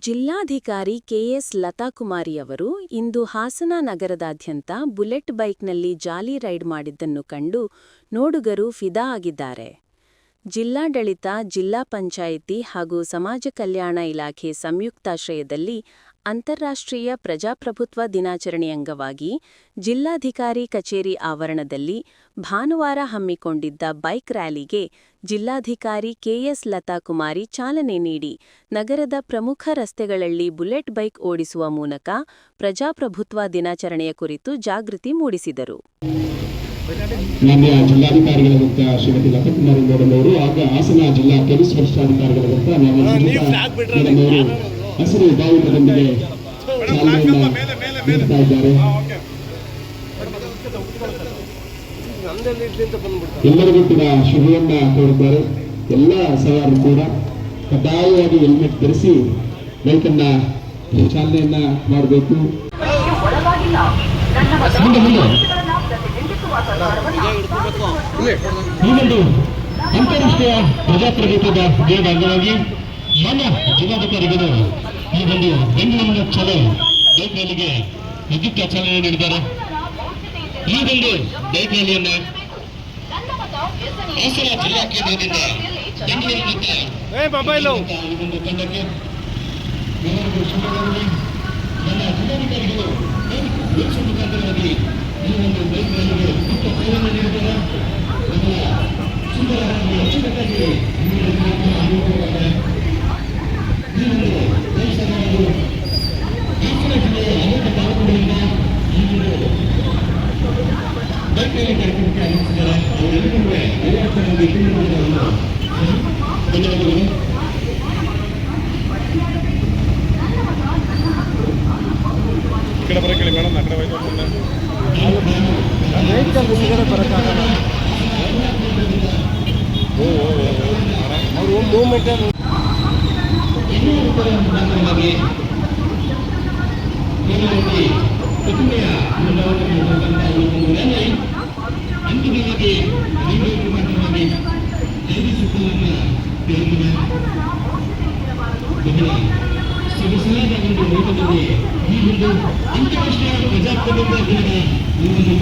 ಜಿಲ್ಲಾಧಿಕಾರಿ ಕೆಎಸ್ ಲತಾಕುಮಾರಿಯವರು ಇಂದು ಹಾಸನ ನಗರದಾದ್ಯಂತ ಬುಲೆಟ್ ಬೈಕ್ನಲ್ಲಿ ಜಾಲಿ ರೈಡ್ ಮಾಡಿದ್ದನ್ನು ಕಂಡು ನೋಡುಗರು ಫಿದಾ ಆಗಿದ್ದಾರೆ. ಜಿಲ್ಲಾಡಳಿತ, ಜಿಲ್ಲಾ ಪಂಚಾಯಿತಿ ಹಾಗೂ ಸಮಾಜ ಕಲ್ಯಾಣ ಇಲಾಖೆ ಸಂಯುಕ್ತಾಶ್ರಯದಲ್ಲಿ ಅಂತಾರಾಷ್ಟ್ರೀಯ ಪ್ರಜಾಪ್ರಭುತ್ವ ದಿನಾಚರಣೆ ಅಂಗವಾಗಿ ಜಿಲ್ಲಾಧಿಕಾರಿ ಕಚೇರಿ ಆವರಣದಲ್ಲಿ ಭಾನುವಾರ ಹಮ್ಮಿಕೊಂಡಿದ್ದ ಬೈಕ್ ರ್ಯಾಲಿಗೆ ಜಿಲ್ಲಾಧಿಕಾರಿ ಕೆಎಸ್ ಲತಾಕುಮಾರಿ ಚಾಲನೆ ನೀಡಿ ನಗರದ ಪ್ರಮುಖ ರಸ್ತೆಗಳಲ್ಲಿ ಬುಲೆಟ್ ಬೈಕ್ ಓಡಿಸುವ ಮೂಲಕ ಪ್ರಜಾಪ್ರಭುತ್ವ ದಿನಾಚರಣೆಯ ಕುರಿತು ಜಾಗೃತಿ ಮೂಡಿಸಿದರು. ಮಾನ್ಯ ಜಿಲ್ಲಾಧಿಕಾರಿಗಳಾದಂಥ ಶ್ರೀಮತಿ ಲತಾಕುಮಾರಿ ಮೇಡಮ್ ಅವರು ಹಾಗೂ ಹಾಸನ ಜಿಲ್ಲಾ ಪೊಲೀಸ್ ವರಿಷ್ಠಾಧಿಕಾರಿಗಳಾದಂಥ ಮೇಡಮ್ ಅವರು ಹಸಿರು ಬಾವುಟದೊಂದಿಗೆ ಚಾಲನೆಯನ್ನು ನೀಡ್ತಾ ಇದ್ದಾರೆ. ಎಲ್ಲರಿಗೂ ಕೂಡ ಶುಭವನ್ನ ಕೋರುತ್ತಾರೆ. ಎಲ್ಲ ಸವಾರರು ಕೂಡ ಕಡ್ಡಾಯವಾಗಿ ಹೆಲ್ಮೆಟ್ ಧರಿಸಿ ಬೈಕನ್ನ ಚಾಲನೆಯನ್ನ ಮಾಡಬೇಕು. ಹೀಗೊಂದು ಅಂತಾರಾಷ್ಟ್ರೀಯ ಪ್ರಜಾಪ್ರಭುತ್ವದ ದಿನದ ಅಂಗವಾಗಿ ಮಾನ್ಯ ಜಿಲ್ಲಾಧಿಕಾರಿಗಳು ಈ ಒಂದು ಬೆಂಗಳೂರಿನ ಚಲೋ ಬೈಕ್ ರ್ಯಾಲಿಗೆ ವಿದ್ಯುತ್ ಚಾಲನೆ ನೀಡಿದ್ದಾರೆ. ಈ ಒಂದು ಬೈಕ್ ರ್ಯಾಲಿಯನ್ನ ಹಾಸನ ಜಿಲ್ಲಾ ಕೇಂದ್ರದಿಂದ ಬೆಂಗಳೂರಿನಿಂದ ಈ ಒಂದು ತಂಡಕ್ಕೆ ಎಲ್ಲರಿಗೂ ಶುಭವಾಗಲಿ. ನನ್ನ ಜಿಲ್ಲಾಧಿಕಾರಿಗಳು ಮುಖಾಂತರವಾಗಿ ಈ ಒಂದು ಬೈಕ್ ರ್ಯಾಲಿಗೆ ವಿದ್ಯುತ್ ಚಾಲನೆ ನೀಡಿದ್ದಾರೆ. ಸುಂದರವಾಗಿ ಅಚ್ಚುಕಟ್ಟಾಗಿ ಹಾಸನ ಜಿಲ್ಲೆಯ ಅನೇಕ ತಾಲೂಕುಗಳಿಂದ ಈ ಒಂದು ಬೈಕ್ ರ್ಯಾಲಿ ಕಾರ್ಯಕ್ರಮಕ್ಕೆ ಆಗಮಿಸಿದ್ದಾರೆ. ಅವರೆಲ್ಲರೂ ಧನ್ಯವಾದಗಳು. ಈ ಕಡೆ ಬರೋಕೆ ಮೇಡಮ್, ಆ ಕಡೆ ಹೋಯ್ತು ಬರೋಕ್ಕಾಗಲ್ಲ. ಅವರು ಮೂವ್ಮೆಂಟ್ ಪ್ರತಿಮೆಯ ಅಂತಿಮವಾಗಿ ಮುಖಾಂತರವಾಗಿ ಜೈವಿಸುತ್ತಲನ್ನ ತಿಳಿದಿದೆ. ಬಹಳ ಸೊಗಸಾದ ಒಂದು ನೋಟದಲ್ಲಿ ಈ ಒಂದು ಅಂತಾರಾಷ್ಟ್ರೀಯ ಪ್ರಜಾಪ್ರಭುತ್ವ ದಿನದ ಈ ಒಂದು